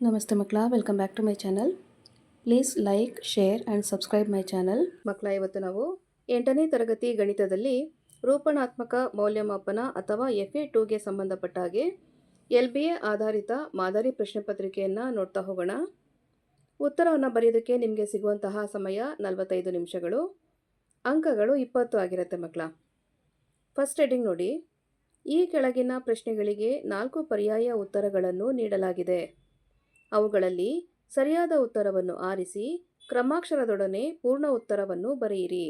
ನಮಸ್ತೆ ಮಕ್ಕಳ, welcome back to my channel. Please like, share and subscribe my channel. ಮಕ್ಕಳ, ಇವತ್ತು ನಾವು 8ನೇ ತರಗತಿ ಗಣಿತದಲ್ಲಿ ರೂಪಣಾತ್ಮಕ ಮೌಲ್ಯಮಾಪನ ಅಥವಾ FA2ಗೆ ಸಂಬಂಧಪಟ್ಟ ಹಾಗೆ LBA ಆಧಾರಿತ ಮಾದರಿ ಪ್ರಶ್ನೆ ಪತ್ರಿಕೆಯನ್ನು ನೋಡ್ತಾ ಹೋಗೋಣ. ಉತ್ತರವನ್ನು ಬರೆಯೋದಕ್ಕೆ ನಿಮಗೆ ಸಿಗುವಂತಹ ಸಮಯ 45 ನಿಮಿಷಗಳು. ಅಂಕಗಳು 20 ಆಗಿರುತ್ತೆ ಮಕ್ಕಳ. ಫಸ್ಟ್ ಹೆಡಿಂಗ್ ನೋಡಿ. ಈ ಕೆಳಗಿನ ಪ್ರಶ್ನೆಗಳಿಗೆ 4 ಪರ್ಯಾಯ ಉತ್ತರಗಳನ್ನು ನೀಡಲಾಗಿದೆ. ಅವುಗಳಲ್ಲಿ ಸರಿಯಾದ ಉತ್ತರವನ್ನು ಆರಿಸಿ ಕ್ರಮಾಕ್ಷರದೊಡನೆ ಪೂರ್ಣ ಉತ್ತರವನ್ನು ಬರೆಯಿರಿ.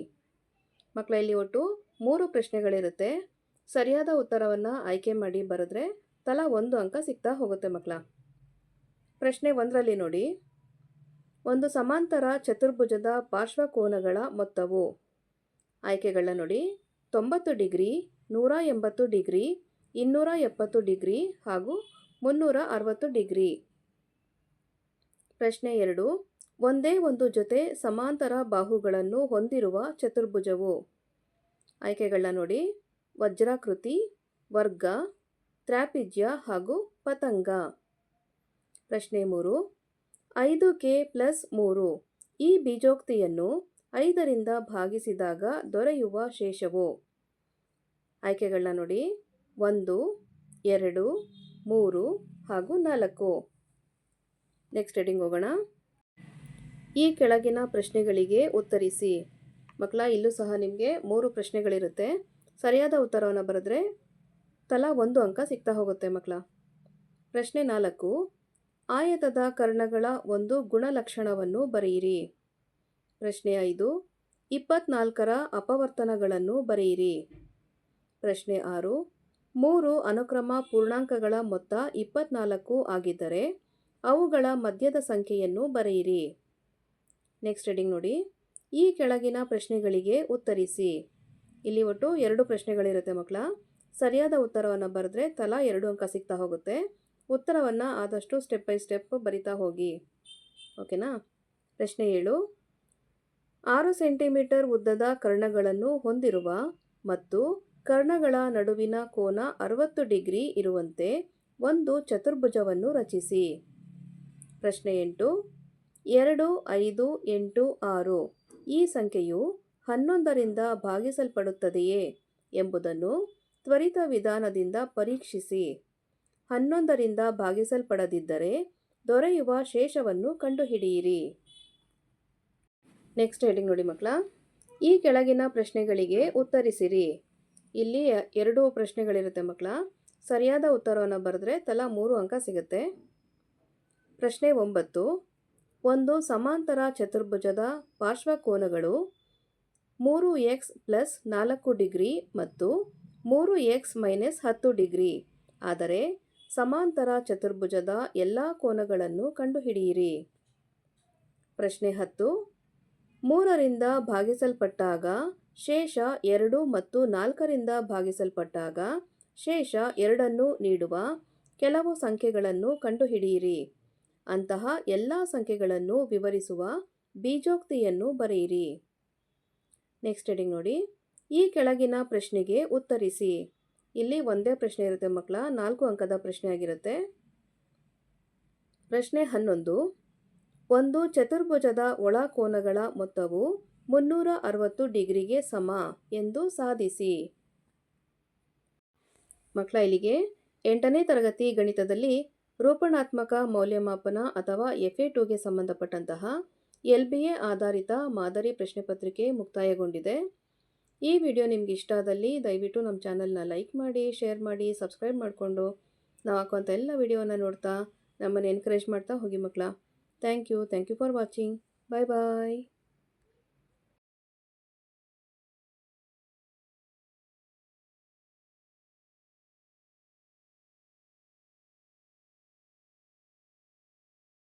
ಮಕ್ಕಳ, ಇಲ್ಲಿ ಒಟ್ಟು 3 ಪ್ರಶ್ನೆಗಳಿರುತ್ತೆ. ಸರಿಯಾದ ಉತ್ತರವನ್ನು ಆಯ್ಕೆ ಮಾಡಿ ಬರೆದ್ರೆ ತಲಾ 1 ಅಂಕ ಸಿಗ್ತಾ ಹೋಗುತ್ತೆ ಮಕ್ಕಳ. ಪ್ರಶ್ನೆ 1ರಲ್ಲಿ ನೋಡಿ. ಒಂದು ಸಮಾಂತರ ಚತುರ್ಭುಜದ ಪಾರ್ಶ್ವಕೋನಗಳ ಮೊತ್ತವು. ಆಯ್ಕೆಗಳನ್ನ ನೋಡಿ. 90 ಡಿಗ್ರಿ, 180 ಡಿಗ್ರಿ, 270 ಡಿಗ್ರಿ ಹಾಗೂ 360 ಡಿಗ್ರಿ. ಪ್ರಶ್ನೆ 2. ಒಂದೇ ಒಂದು ಜೊತೆ ಸಮಾಂತರ ಬಾಹುಗಳನ್ನು ಹೊಂದಿರುವ ಚತುರ್ಭುಜವು. ಆಯ್ಕೆಗಳನ್ನ ನೋಡಿ. ವಜ್ರಾಕೃತಿ, ವರ್ಗ, ತ್ರಾಪಿಜ್ಯ ಹಾಗೂ ಪತಂಗ. ಪ್ರಶ್ನೆ 3. 5k + 3 ಈ ಬೀಜೋಕ್ತಿಯನ್ನು 5ರಿಂದ ಭಾಗಿಸಿದಾಗ ದೊರೆಯುವ ಶೇಷವು. ಆಯ್ಕೆಗಳನ್ನ ನೋಡಿ. 1, 2, 3 ಹಾಗೂ 4. ನೆಕ್ಸ್ಟ್ ಹೆಡಿಂಗ್ ಹೋಗೋಣ. ಈ ಕೆಳಗಿನ ಪ್ರಶ್ನೆಗಳಿಗೆ ಉತ್ತರಿಸಿ. ಮಕ್ಕಳ, ಇಲ್ಲೂ ಸಹ ನಿಮಗೆ 3 ಪ್ರಶ್ನೆಗಳಿರುತ್ತೆ. ಸರಿಯಾದ ಉತ್ತರವನ್ನು ಬರೆದ್ರೆ ತಲಾ 1 ಅಂಕ ಸಿಗ್ತಾ ಹೋಗುತ್ತೆ ಮಕ್ಕಳ. ಪ್ರಶ್ನೆ 4. ಆಯತದ ಕರ್ಣಗಳ ಒಂದು ಗುಣಲಕ್ಷಣವನ್ನು ಬರೆಯಿರಿ. ಪ್ರಶ್ನೆ 5. 24ರ ಅಪವರ್ತನಗಳನ್ನು ಬರೆಯಿರಿ. ಪ್ರಶ್ನೆ 6. 3 ಅನುಕ್ರಮ ಪೂರ್ಣಾಂಕಗಳ ಮೊತ್ತ 24 ಆಗಿದ್ದರೆ ಅವುಗಳ ಮಧ್ಯದ ಸಂಖ್ಯೆಯನ್ನು ಬರೆಯಿರಿ. ನೆಕ್ಸ್ಟ್ ಹೆಡಿಂಗ್ ನೋಡಿ. ಈ ಕೆಳಗಿನ ಪ್ರಶ್ನೆಗಳಿಗೆ ಉತ್ತರಿಸಿ. ಇಲ್ಲಿ ಒಟ್ಟು 2 ಪ್ರಶ್ನೆಗಳಿರುತ್ತೆ ಮಕ್ಕಳ. ಸರಿಯಾದ ಉತ್ತರವನ್ನು ಬರೆದ್ರೆ ತಲಾ 2 ಅಂಕ ಸಿಗ್ತಾ ಹೋಗುತ್ತೆ. ಉತ್ತರವನ್ನು ಆದಷ್ಟು ಸ್ಟೆಪ್ ಬೈ ಸ್ಟೆಪ್ ಬರಿತಾ ಹೋಗಿ. ಓಕೆನಾ. ಪ್ರಶ್ನೆ 7. 6 ಸೆಂಟಿಮೀಟರ್ ಉದ್ದದ ಕರ್ಣಗಳನ್ನು ಹೊಂದಿರುವ ಮತ್ತು ಕರ್ಣಗಳ ನಡುವಿನ ಕೋನ 60 ಡಿಗ್ರಿ ಇರುವಂತೆ ಒಂದು ಚತುರ್ಭುಜವನ್ನು ರಚಿಸಿ. ಪ್ರಶ್ನೆ 8. 2, 5, 8, 6 ಈ ಸಂಖ್ಯೆಯು 11ರಿಂದ ಭಾಗಿಸಲ್ಪಡುತ್ತದೆಯೇ ಎಂಬುದನ್ನು ತ್ವರಿತ ವಿಧಾನದಿಂದ ಪರೀಕ್ಷಿಸಿ. 11ರಿಂದ ಭಾಗಿಸಲ್ಪಡದಿದ್ದರೆ ದೊರೆಯುವ ಶೇಷವನ್ನು ಕಂಡುಹಿಡಿಯಿರಿ. ನೆಕ್ಸ್ಟ್ ಹೆಡಿಂಗ್ ನೋಡಿ ಮಕ್ಕಳ. ಈ ಕೆಳಗಿನ ಪ್ರಶ್ನೆಗಳಿಗೆ ಉತ್ತರಿಸಿರಿ. ಇಲ್ಲಿ 2 ಪ್ರಶ್ನೆಗಳಿರುತ್ತೆ ಮಕ್ಕಳ. ಸರಿಯಾದ ಉತ್ತರವನ್ನು ಬರೆದ್ರೆ ತಲಾ 3 ಅಂಕ ಸಿಗುತ್ತೆ. ಪ್ರಶ್ನೆ 9. ಒಂದು ಸಮಾಂತರ ಚತುರ್ಭುಜದ ಪಾರ್ಶ್ವಕೋನಗಳು 3x + 4 ಡಿಗ್ರಿ ಮತ್ತು 3x - 10 ಡಿಗ್ರಿ ಆದರೆ ಸಮಾಂತರ ಚತುರ್ಭುಜದ ಎಲ್ಲ ಕೋನಗಳನ್ನು ಕಂಡುಹಿಡಿಯಿರಿ. ಪ್ರಶ್ನೆ 10. 3ರಿಂದ ಭಾಗಿಸಲ್ಪಟ್ಟಾಗ ಶೇಷ 2 ಮತ್ತು 4ರಿಂದ ಭಾಗಿಸಲ್ಪಟ್ಟಾಗ ಶೇಷ 2 ನೀಡುವ ಕೆಲವು ಸಂಖ್ಯೆಗಳನ್ನು ಕಂಡುಹಿಡಿಯಿರಿ. ಅಂತಹ ಎಲ್ಲ ಸಂಖ್ಯೆಗಳನ್ನು ವಿವರಿಸುವ ಬೀಜೋಕ್ತಿಯನ್ನು ಬರೆಯಿರಿ. ನೆಕ್ಸ್ಟ್ ಹೆಡಿಂಗ್ ನೋಡಿ. ಈ ಕೆಳಗಿನ ಪ್ರಶ್ನೆಗೆ ಉತ್ತರಿಸಿ. ಇಲ್ಲಿ ಒಂದೇ ಪ್ರಶ್ನೆ ಇರುತ್ತೆ ಮಕ್ಕಳ. 4 ಅಂಕದ ಪ್ರಶ್ನೆ ಆಗಿರುತ್ತೆ. ಪ್ರಶ್ನೆ 11. ಒಂದು ಚತುರ್ಭುಜದ ಒಳಕೋನಗಳ ಮೊತ್ತವು 360 ಡಿಗ್ರಿಗೆ ಸಮ ಎಂದು ಸಾಧಿಸಿ. ಮಕ್ಕಳ, ಇಲ್ಲಿಗೆ 8ನೇ ತರಗತಿ ಗಣಿತದಲ್ಲಿ ರೂಪಣಾತ್ಮಕ ಮೌಲ್ಯಮಾಪನ ಅಥವಾ FA2ಗೆ ಸಂಬಂಧಪಟ್ಟಂತಹ LBA ಆಧಾರಿತ ಮಾದರಿ ಪ್ರಶ್ನೆ ಪತ್ರಿಕೆ ಮುಕ್ತಾಯಗೊಂಡಿದೆ. ಈ ವಿಡಿಯೋ ನಿಮ್ಗೆ ಇಷ್ಟ ಆದಲ್ಲಿ ದಯವಿಟ್ಟು ನಮ್ಮ ಚಾನಲ್ನ ಲೈಕ್ ಮಾಡಿ, ಶೇರ್ ಮಾಡಿ, ಸಬ್ಸ್ಕ್ರೈಬ್ ಮಾಡಿಕೊಂಡು ನಾವು ಹಾಕುವಂಥ ಎಲ್ಲ ವಿಡಿಯೋನ ನೋಡ್ತಾ ನಮ್ಮನ್ನು ಎನ್ಕರೇಜ್ ಮಾಡ್ತಾ ಹೋಗಿ ಮಕ್ಕಳ. Thank you for watching. Bye bye.